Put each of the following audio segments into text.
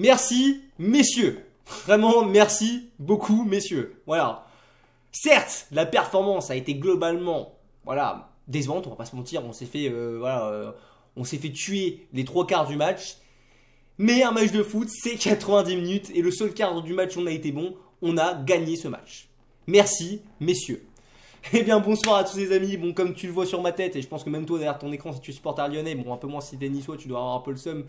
merci, messieurs. Vraiment, merci beaucoup, messieurs. Voilà. Certes, la performance a été globalement, voilà, décevante. On va pas se mentir. On s'est fait, on s'est fait tuer les trois quarts du match. Mais un match de foot, c'est 90 minutes. Et le seul quart du match où on a été bon, on a gagné ce match. Merci, messieurs. Eh bien, bonsoir à tous les amis. Bon, comme tu le vois sur ma tête, et je pense que même toi derrière ton écran, si tu es supporter lyonnais, bon, un peu moins si t'es niçois, tu dois avoir un peu le seum.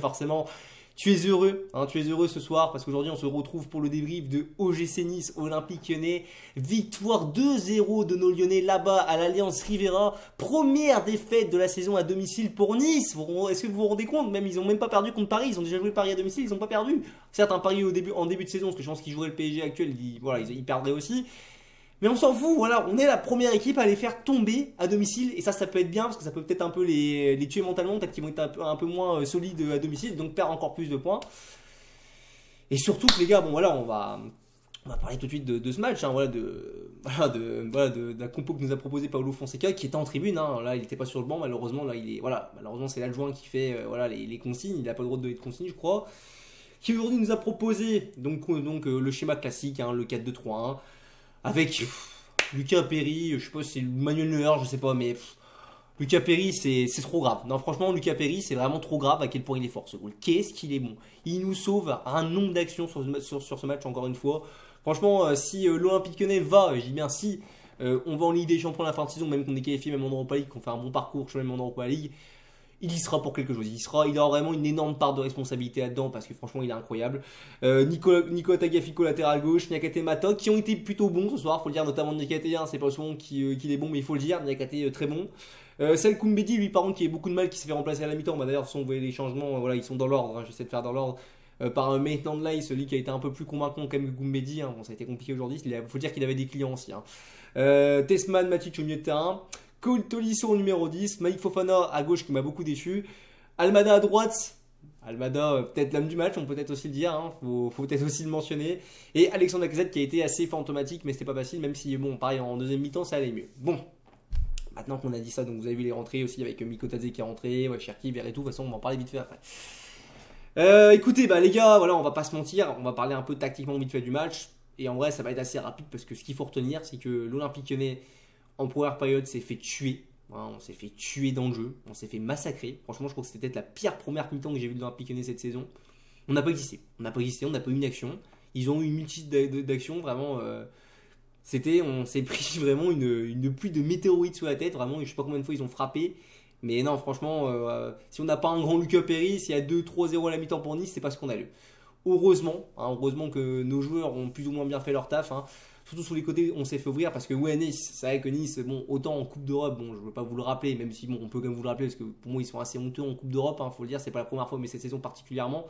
Forcément. Tu es heureux, hein, tu es heureux ce soir parce qu'aujourd'hui on se retrouve pour le débrief de OGC Nice Olympique Lyonnais. Victoire 2-0 de nos Lyonnais là-bas à l'Alliance Riviera. Première défaite de la saison à domicile pour Nice. Est-ce que vous vous rendez compte? Même ils n'ont même pas perdu contre Paris. Ils ont déjà joué Paris à domicile, ils n'ont pas perdu. Certes un Paris en début de saison parce que je pense qu'ils joueraient le PSG actuel, ils perdraient aussi. Mais on s'en fout, voilà, on est la première équipe à les faire tomber à domicile et ça peut être bien parce que ça peut peut-être un peu les tuer mentalement, peut-être qu'ils vont être un peu moins solides à domicile, donc perdre encore plus de points. Et surtout que les gars, bon voilà, on va parler tout de suite de ce match, hein, de la compo que nous a proposé Paulo Fonseca qui était en tribune, hein, là il n'était pas sur le banc malheureusement, là malheureusement c'est l'adjoint qui fait les consignes, il n'a pas le droit de donner de consignes je crois, qui aujourd'hui nous a proposé donc le schéma classique, hein, le 4-2-3-1. Avec Lucas Perry, je sais pas si c'est Manuel Neuer, je sais pas, mais Lucas Perry c'est trop grave. Non franchement Lucas Perry c'est vraiment trop grave à quel point il est fort ce goal. Qu'est-ce qu'il est bon. Il nous sauve un nombre d'actions sur ce match encore une fois. Franchement si l'Olympique Lyonnais va, je dis bien si, on va en Ligue des Champions à la fin de saison, même qu'on est qualifié, même en Europa League, qu'on fait un bon parcours, même en Europa League, il y sera pour quelque chose. Il aura vraiment une énorme part de responsabilité là-dedans parce que franchement il est incroyable. Nicolas Tagliafico latéral gauche, Niakate Matok qui ont été plutôt bons ce soir, faut le dire, notamment Niakate, hein, c'est pas souvent qu'il est bon mais il faut le dire, Niakate très bon. Sel Koumbedi lui par contre qui a beaucoup de mal, qui s'est fait remplacer à la mi-temps. Bah, d'ailleurs si on voit les changements, voilà, ils sont dans l'ordre, hein, j'essaie de faire dans l'ordre. Par Maitland Nice, celui qui a été un peu plus convaincant quand même que Koumbedi, hein. Bon ça a été compliqué aujourd'hui, il faut dire qu'il avait des clients aussi, hein. Tesman Matic au milieu de terrain, Cole Tolisso au numéro 10, Mike Fofana à gauche qui m'a beaucoup déçu, Almada à droite, Almada peut-être l'homme du match, on peut peut-être aussi le dire, hein, faut peut-être aussi le mentionner, et Alexandre Lacazette qui a été assez fantomatique mais c'était pas facile, même si bon pareil en deuxième mi-temps ça allait mieux. Bon, maintenant qu'on a dit ça, donc vous avez vu les rentrées aussi avec Miko Tadze qui est rentré, Cherki, Ver et tout, de toute façon on va en parler vite fait après. Écoutez les gars, voilà, on va pas se mentir, on va parler un peu tactiquement vite fait du match, et en vrai ça va être assez rapide parce que ce qu'il faut retenir c'est que l'Olympique Lyonnais en première période s'est fait tuer. On s'est fait tuer dans le jeu, on s'est fait massacrer. Franchement, je crois que c'était peut-être la pire première mi-temps que j'ai vue de l'Olympique Lyonnais cette saison. On n'a pas existé, on n'a pas eu une action. Ils ont eu une multitude d'actions, vraiment. On s'est pris vraiment une pluie de météorites sous la tête. Vraiment, je sais pas combien de fois ils ont frappé. Mais non, franchement, si on n'a pas un grand Lucas Perry, s'il y a 2-3-0 à la mi-temps pour Nice, c'est pas ce qu'on a eu. Heureusement, heureusement que nos joueurs ont plus ou moins bien fait leur taf, hein. Surtout sur les côtés, on s'est fait ouvrir parce que ouais, Nice, c'est vrai que Nice, bon, autant en Coupe d'Europe, bon, je ne veux pas vous le rappeler, même si bon, on peut quand même vous le rappeler parce que pour moi, ils sont assez honteux en Coupe d'Europe, hein, faut le dire, c'est pas la première fois, mais cette saison particulièrement.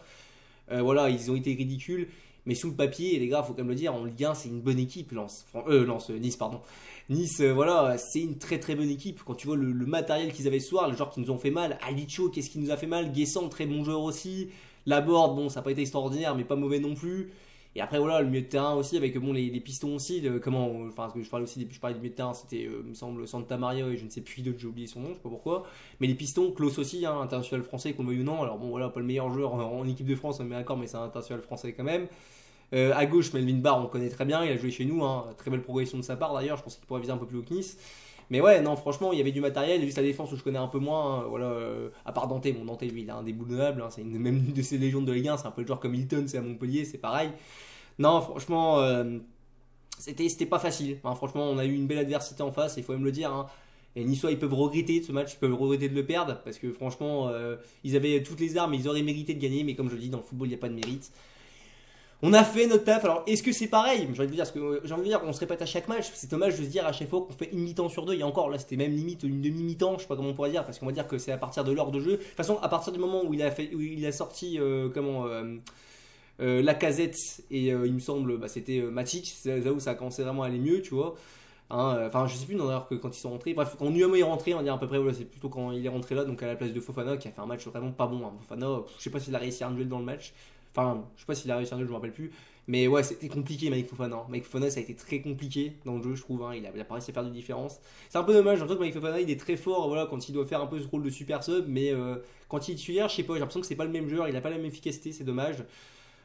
Voilà, ils ont été ridicules, mais sous le papier, les gars, faut quand même le dire, en Ligue 1, c'est une bonne équipe, Nice, pardon. Nice, voilà, c'est une très très bonne équipe. Quand tu vois le matériel qu'ils avaient ce soir, les joueurs qui nous ont fait mal, Alicho, qu'est-ce qui nous a fait mal, Guessant, très bon joueur aussi. Laborde, bon, ça n'a pas été extraordinaire, mais pas mauvais non plus. Et après voilà le milieu de terrain aussi avec bon les pistons aussi je parlais du milieu de terrain, c'était il me semble Santa Maria et je ne sais plus d'autres, j'ai oublié son nom, je sais pas pourquoi, mais les pistons, Klaus aussi, hein, international français qu'on le veuille ou non, alors bon voilà, pas le meilleur joueur en équipe de France on est d'accord, mais c'est un international français quand même. À gauche Melvin Barr on connaît très bien, il a joué chez nous, hein, très belle progression de sa part d'ailleurs, je pense qu'il pourrait viser un peu plus haut que Nice. Mais ouais, non, franchement, il y avait du matériel. Juste la défense où je connais un peu moins, hein, voilà, à part Dante. Bon, Dante, lui, il est indéboulonnable, hein, c'est même une de ses légendes de Ligue 1. C'est un peu le genre comme Hilton, c'est à Montpellier, c'est pareil. Non, franchement, c'était pas facile. Hein, franchement, on a eu une belle adversité en face, il faut même le dire. Hein. Les Niçois, ils peuvent regretter ce match, ils peuvent regretter de le perdre, parce que franchement, ils avaient toutes les armes, ils auraient mérité de gagner, mais comme je le dis, dans le football, il n'y a pas de mérite. On a fait notre taf. Alors, est-ce que c'est pareil? J'ai envie de dire, on se répète à chaque match. C'est dommage de se dire à chaque fois qu'on fait une mi-temps sur deux. Il y a encore, là, c'était même limite une demi-mi-temps. Je sais pas comment on pourrait dire, parce qu'on va dire que c'est à partir de l'heure de jeu. De toute façon, à partir du moment où il a sorti, Lacazette et il me semble, c'était Matic. C'est là où ça a commencé vraiment à aller mieux, tu vois. Hein, je sais plus d'ailleurs que quand ils sont rentrés. Bref, quand Nuama est rentré, on va dire à peu près, voilà, c'est plutôt quand il est rentré là, donc à la place de Fofana, qui a fait un match vraiment pas bon. Hein. Fofana, je sais pas s'il a réussi à un duel dans le match. Enfin, je sais pas s'il a réussi un jeu, je me rappelle plus. Mais ouais, c'était compliqué, Malik Fofana. Malik Fofana, ça a été très compliqué dans le jeu, je trouve. Hein. Il a pas réussi à faire de différence. C'est un peu dommage. J'ai l'impression que Malik Fofana, il est très fort voilà, quand il doit faire un peu ce rôle de super sub. Mais quand il est titulaire, je sais pas, j'ai l'impression que c'est pas le même joueur. Il a pas la même efficacité, c'est dommage.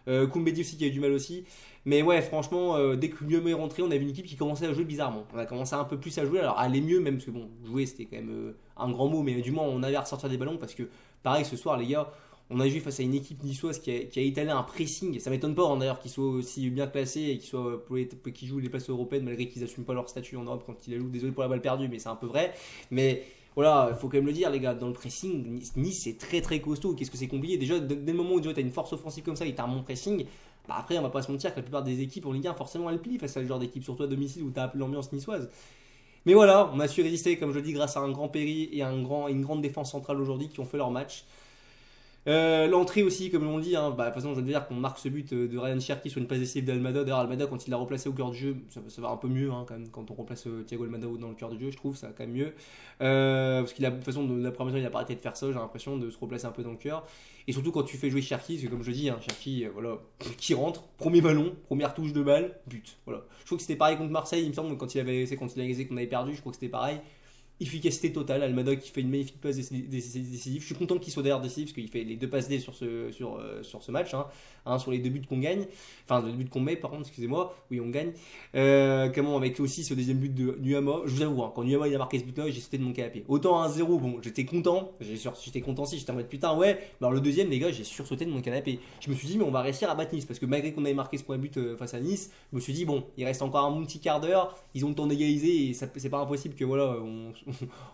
Koumbedi aussi qui a eu du mal aussi. Mais ouais, franchement, dès que Nyama est rentré, on avait une équipe qui commençait à jouer bizarrement. On a commencé un peu plus à jouer. Alors, aller mieux, même parce que bon, jouer c'était quand même un grand mot. Mais du moins, on avait à ressortir des ballons parce que, pareil, ce soir, les gars. On a joué face à une équipe niçoise qui a étalé un pressing. Ça m'étonne pas hein, d'ailleurs qu'ils soient aussi bien classés et qu'ils jouent les places européennes malgré qu'ils n'assument pas leur statut en Europe quand ils la jouent. Désolé pour la balle perdue, mais c'est un peu vrai. Mais voilà, il faut quand même le dire, les gars, dans le pressing, Nice c'est très très costaud. Qu'est-ce que c'est compliqué? Déjà, dès le moment où tu as une force offensive comme ça et tu as un bon pressing, bah après, on va pas se mentir que la plupart des équipes en Ligue 1, forcément, elles plient face à ce genre d'équipe, surtout à domicile où tu as l'ambiance niçoise. Mais voilà, on a su résister, comme je le dis, grâce à un grand Péry et une grande défense centrale aujourd'hui qui ont fait leur match. L'entrée aussi, comme on le dit, hein, bah, de toute façon, je veux dire qu'on marque ce but de Ryan Cherki sur une passe décisive d'Almada. D'ailleurs, Almada, quand il l'a replacé au cœur du jeu, ça va un peu mieux hein, quand même, quand on replace Thiago Almada dans le cœur du jeu, je trouve, ça va quand même mieux. Parce qu'il a, de toute façon, de la première mi-temps, il n'a pas arrêté de faire ça, j'ai l'impression, de se replacer un peu dans le cœur. Et surtout quand tu fais jouer Cherki, parce que comme je dis, hein, Cherki, voilà, qui rentre, premier ballon, première touche de balle, but. Voilà. Je trouve que c'était pareil contre Marseille, il me semble, quand il a qu'on avait perdu, je crois que c'était pareil. Efficacité totale, Almada qui fait une magnifique passe décisive. Je suis content qu'il soit d'ailleurs décisif parce qu'il fait les deux passes D sur ce match, hein, sur les deux buts qu'on gagne, enfin les deux buts qu'on met par contre, excusez-moi, oui on gagne. Avec aussi ce deuxième but de Nuama, je vous avoue, hein, quand Nuama il a marqué ce but là, j'ai sauté de mon canapé. Autant 1-0, bon j'étais content, j'étais content si, j'étais en mode putain ouais, mais alors le deuxième les gars j'ai sursauté de mon canapé. Je me suis dit mais on va réussir à battre Nice parce que malgré qu'on avait marqué ce premier but face à Nice, je me suis dit bon il reste encore un bon petit quart d'heure, ils ont le temps d'égaliser et c'est pas impossible que voilà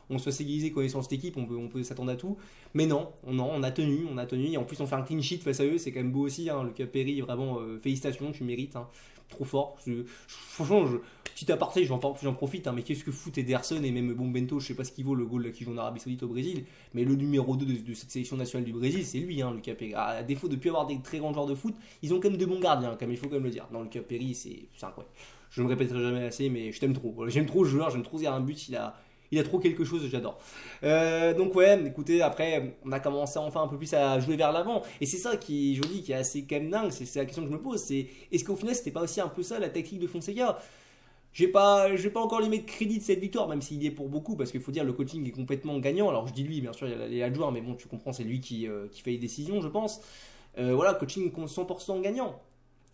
on soit égalisé connaissant cette équipe, on peut s'attendre à tout. Mais non, on a tenu, et en plus on fait un clean sheet face à eux, c'est quand même beau aussi, hein, le cas Péry, vraiment félicitations, tu mérites, hein, trop fort. Franchement, petit aparté, j'en profite, hein, mais qu'est-ce que fout Ederson et même Bento, je sais pas ce qu'il vaut le goal là, qui joue en Arabie Saoudite au Brésil, mais le numéro 2 de cette sélection nationale du Brésil, c'est lui, hein, le cas Péry. À défaut de ne plus avoir des très grands joueurs de foot, ils ont quand même de bons gardiens, comme il faut quand même le dire. Dans le cas Péry, c'est incroyable. Je ne me répéterai jamais assez, mais je t'aime trop. Voilà, j'aime trop le joueur, j'aime trop un but, il a trop quelque chose, j'adore. Donc ouais, écoutez, après, on a commencé enfin un peu plus à jouer vers l'avant. Et c'est ça qui est joli, qui est assez quand même dingue. C'est la question que je me pose. C'est est-ce qu'au final, c'était pas aussi un peu ça la tactique de Fonseca? Je vais pas encore lui mettre crédit de cette victoire, même s'il y est pour beaucoup, parce qu'il faut dire le coaching est complètement gagnant. Alors je dis lui, bien sûr, il y a adjoint, mais bon, tu comprends, c'est lui qui fait les décisions, je pense. Voilà, coaching 100% gagnant.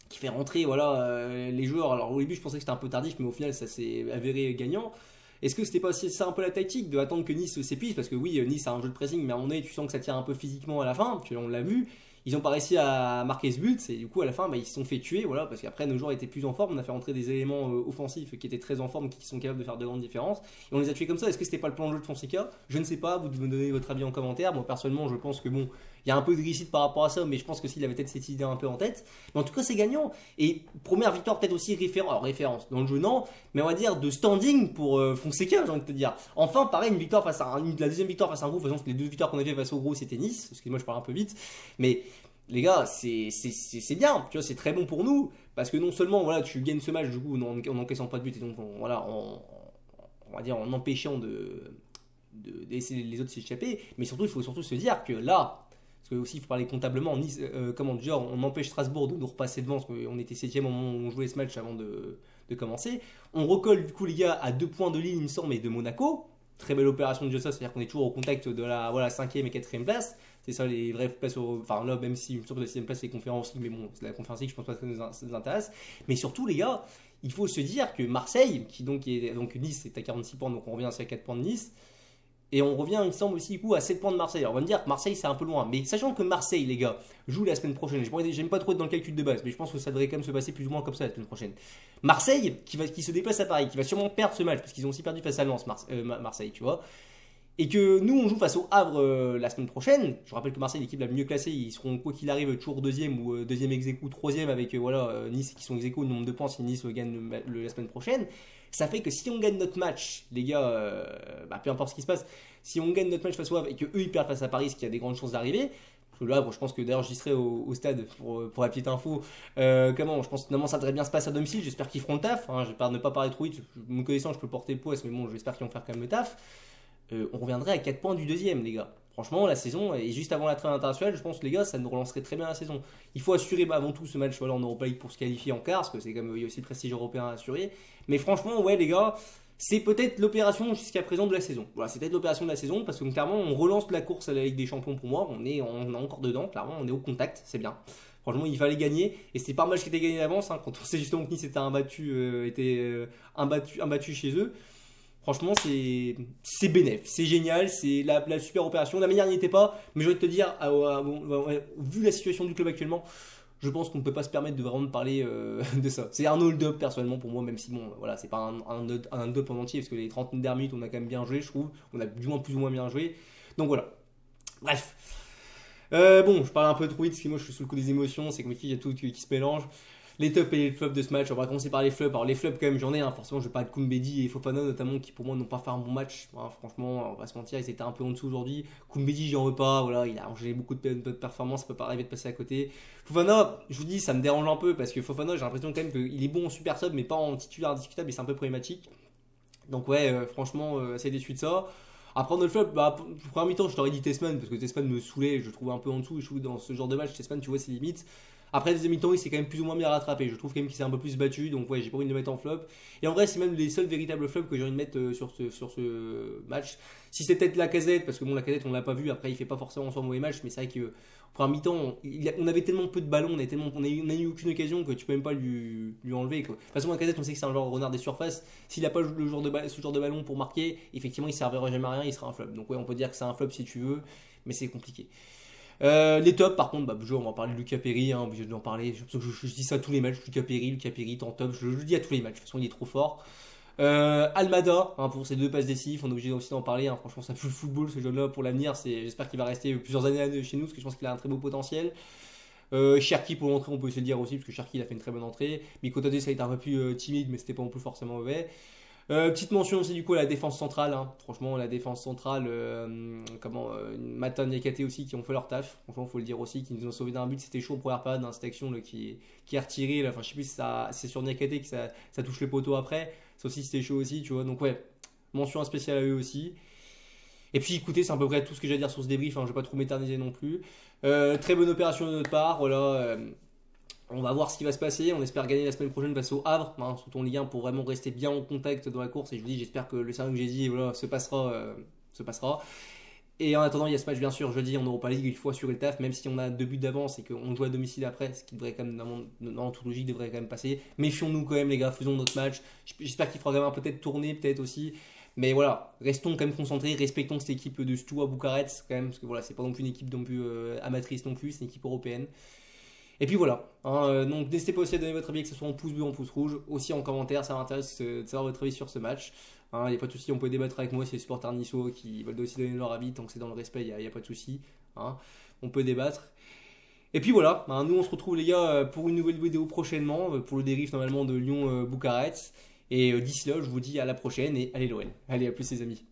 Qui fait rentrer voilà, les joueurs. Alors au début, je pensais que c'était un peu tardif, mais au final, ça s'est avéré gagnant. Est-ce que c'était pas aussi ça un peu la tactique de attendre que Nice s'épuise? Parce que oui, Nice a un jeu de pressing, mais à un moment donné, tu sens que ça tire un peu physiquement à la fin, puis on l'a vu. Ils n'ont pas réussi à marquer ce but, et du coup, à la fin, ils se sont fait tuer, voilà, parce qu'après, nos joueurs étaient plus en forme. On a fait rentrer des éléments offensifs qui étaient très en forme, qui sont capables de faire de grandes différences, et on les a tués comme ça. Est-ce que c'était pas le plan de jeu de Fonseca? Je ne sais pas, vous me donnez votre avis en commentaire. Moi, personnellement, je pense que bon, il y a un peu de réussite par rapport à ça, mais je pense que s'il avait peut-être cette idée un peu en tête. Mais en tout cas, c'est gagnant. Et première victoire, peut-être aussi référence dans le jeu, non, mais on va dire de standing pour Fonseca, j'ai envie de te dire. Enfin, pareil, une victoire face à la deuxième victoire face à un gros. De toute façon, les deux victoires qu'on a fait face au gros, c'était Nice. Parce que moi, je parle un peu vite, mais les gars, c'est bien, tu vois, c'est très bon pour nous, parce que non seulement voilà, tu gagnes ce match du coup en encaissant pas de but et donc on va dire en empêchant de laisser les autres s'échapper, mais surtout il faut surtout se dire que là, parce que aussi il faut parler comptablement, on empêche Strasbourg de nous repasser devant, parce qu'on était 7ème au moment où on jouait ce match avant de commencer, on recolle du coup les gars à 2 points de Lille il me semble et de Monaco. Très belle opération de Jossa, c'est-à-dire qu'on est toujours au contact de la 5e et 4e place. C'est ça les vraies places. Enfin là, même si je me que la 6e place c'est Conférence League, mais bon, c'est la Conférence League, je pense pas que ça nous intéresse. Mais surtout, les gars, il faut se dire que Marseille, donc Nice est à 46 points, donc on revient à 4 points de Nice. Et on revient, il me semble aussi, du coup, à 7 points de Marseille. Alors on va me dire que Marseille c'est un peu loin. Mais sachant que Marseille, les gars, joue la semaine prochaine. J'aime pas trop être dans le calcul de base, mais je pense que ça devrait quand même se passer plus ou moins comme ça la semaine prochaine. Marseille, qui se déplace à Paris, qui va sûrement perdre ce match, parce qu'ils ont aussi perdu face à Lens, Marseille, tu vois. Et que nous, on joue face au Havre la semaine prochaine. Je rappelle que Marseille, l'équipe la mieux classée, ils seront, quoi qu'il arrive, toujours deuxième ou deuxième ex-aequo, troisième avec Nice qui sont ex-aequo, le nombre de points si Nice gagne la semaine prochaine. Ça fait que si on gagne notre match, les gars, peu importe ce qui se passe, si on gagne notre match face au Havre et qu'eux ils perdent face à Paris, ce qui a des grandes chances d'arriver, parce que le Havre, je pense que d'ailleurs j'y serai au stade pour la petite info. Je pense que finalement ça devrait bien se passer à domicile. J'espère qu'ils feront le taf. Hein, j'espère ne pas parler trop vite. Me connaissant, je peux porter le poids, mais bon, j'espère qu'ils vont faire quand même le taf. On reviendrait à 4 points du deuxième, les gars. Franchement, la saison, et juste avant la trêve internationale, je pense, les gars, ça nous relancerait très bien la saison. Il faut assurer avant tout ce match voilà, en Europa League pour se qualifier en quart, parce que c'est comme il y a aussi le prestige européen à assurer. Mais franchement, ouais, les gars, c'est peut-être l'opération jusqu'à présent de la saison. Voilà, c'est peut-être l'opération de la saison, parce que clairement, on relance la course à la Ligue des Champions pour moi. On est encore dedans, clairement, on est au contact, c'est bien. Franchement, il fallait gagner, et c'était pas un match qui était gagné d'avance, hein, quand on sait justement que Nice était imbattu chez eux. Franchement, c'est bénéf, c'est génial, c'est la super opération. La manière n'y était pas, mais j'ai envie de te dire, vu la situation du club actuellement, je pense qu'on ne peut pas se permettre de vraiment parler de ça. C'est un hold-up personnellement pour moi, même si bon, voilà, c'est pas un hold-up en entier, parce que les 30 dernières minutes, on a quand même bien joué, je trouve. On a du moins plus ou moins bien joué. Donc voilà. Bref. Bon, je parle un peu trop vite parce que moi je suis sous le coup des émotions, c'est comme il y a tout qui se mélange. Les tops et les flops de ce match, on va commencer par les flops. Alors les flops quand même j'en ai, hein. Forcément je vais parler de Koumbedi et Fofana notamment qui pour moi n'ont pas fait un bon match. Hein, franchement on va se mentir, ils étaient un peu en dessous aujourd'hui. Koumbedi j'en veux pas, voilà, il a enchaîné beaucoup de performances, ça peut pas arriver de passer à côté. Fofana, je vous dis ça me dérange un peu parce que Fofana j'ai l'impression quand même qu'il est bon en super sub mais pas en titulaire indiscutable et c'est un peu problématique. Donc ouais franchement assez déçu de ça. Après, notre flop, pour premier mi-temps, je t'aurais dit Tessman parce que Tessman me saoulait, je le trouvais un peu en dessous. Et je trouve que dans ce genre de match, Tessman, tu vois ses limites. Après, deuxième mi-temps, il s'est quand même plus ou moins bien rattrapé. Je trouve quand même qu'il s'est un peu plus battu. Donc, ouais, j'ai pas envie de le mettre en flop. Et en vrai, c'est même les seuls véritables flops que j'ai envie de mettre sur ce match. Si c'est peut-être Lacazette, parce que bon, Lacazette, on l'a pas vu. Après, il fait pas forcément son mauvais match. Mais c'est vrai que pour un mi-temps, on avait tellement peu de ballons, on a eu aucune occasion que tu peux même pas lui enlever. Quoi. De toute façon, Lacazette, on sait que c'est un genre renard des surfaces. S'il a pas ce genre de ballon pour marquer, effectivement, il servira jamais à rien. Il sera un flop. Donc, ouais, on peut dire que c'est un flop si tu veux. Mais c'est compliqué. Les tops, par contre, on va parler de Lucas Perry, hein, obligé d'en parler. Je dis ça à tous les matchs. Lucas Perry, en top. Je le dis à tous les matchs. De toute façon, il est trop fort. Almada, hein, pour ses 2 passes décisives, on est obligé aussi d'en parler. Hein. Franchement, ça pue le football, ce jeune-là, pour l'avenir. J'espère qu'il va rester plusieurs années chez nous, parce que je pense qu'il a un très beau potentiel. Cherki pour l'entrée, on peut se le dire aussi, parce que Cherki il a fait une très bonne entrée. Mikotadé, ça a été un peu plus timide, mais c'était pas non plus forcément mauvais. Petite mention aussi du coup à la défense centrale, hein. Franchement la défense centrale, Matan et Niakate aussi qui ont fait leur taf, franchement faut le dire aussi, qui nous ont sauvé d'un but, c'était chaud en première période, hein, cette action là, qui est retirée, là. Enfin je sais plus si c'est sur Niakate que ça touche le poteau après, ça aussi c'était chaud aussi, tu vois, donc ouais, mention spéciale à eux aussi. Et puis écoutez, c'est à peu près tout ce que j'ai à dire sur ce débrief, hein, je vais pas trop m'éterniser non plus. Très bonne opération de notre part, voilà. On va voir ce qui va se passer. On espère gagner la semaine prochaine face au Havre, hein, surtout en Ligue 1 pour vraiment rester bien en contact dans la course. Et je vous dis, j'espère que le scénario que j'ai dit voilà, se passera. Et en attendant, il y a ce match bien sûr jeudi en Europa League. Il faut assurer le taf, même si on a 2 buts d'avance et qu'on joue à domicile après, ce qui devrait quand même, dans toute logique, devrait quand même passer. Méfions-nous quand même, les gars. Faisons notre match. J'espère qu'il fera quand même peut-être tourner, peut-être aussi. Mais voilà, restons quand même concentrés, respectons cette équipe de Steaua Bucarest quand même, parce que voilà, c'est pas non plus une équipe non plus amatrice non plus, c'est une équipe européenne. Et puis voilà, hein, donc n'hésitez pas aussi à donner votre avis, que ce soit en pouce bleu ou en pouce rouge, aussi en commentaire, ça m'intéresse de savoir votre avis sur ce match. Il n'y a pas de souci, on peut débattre avec moi si les supporters niçois qui veulent aussi donner leur avis, tant que c'est dans le respect, il n'y a pas de souci. Hein, on peut débattre. Et puis voilà, hein, nous on se retrouve les gars pour une nouvelle vidéo prochainement, pour le débrief normalement de Lyon-Bucarest. Et d'ici là, je vous dis à la prochaine et allez l'OL. Allez, à plus les amis.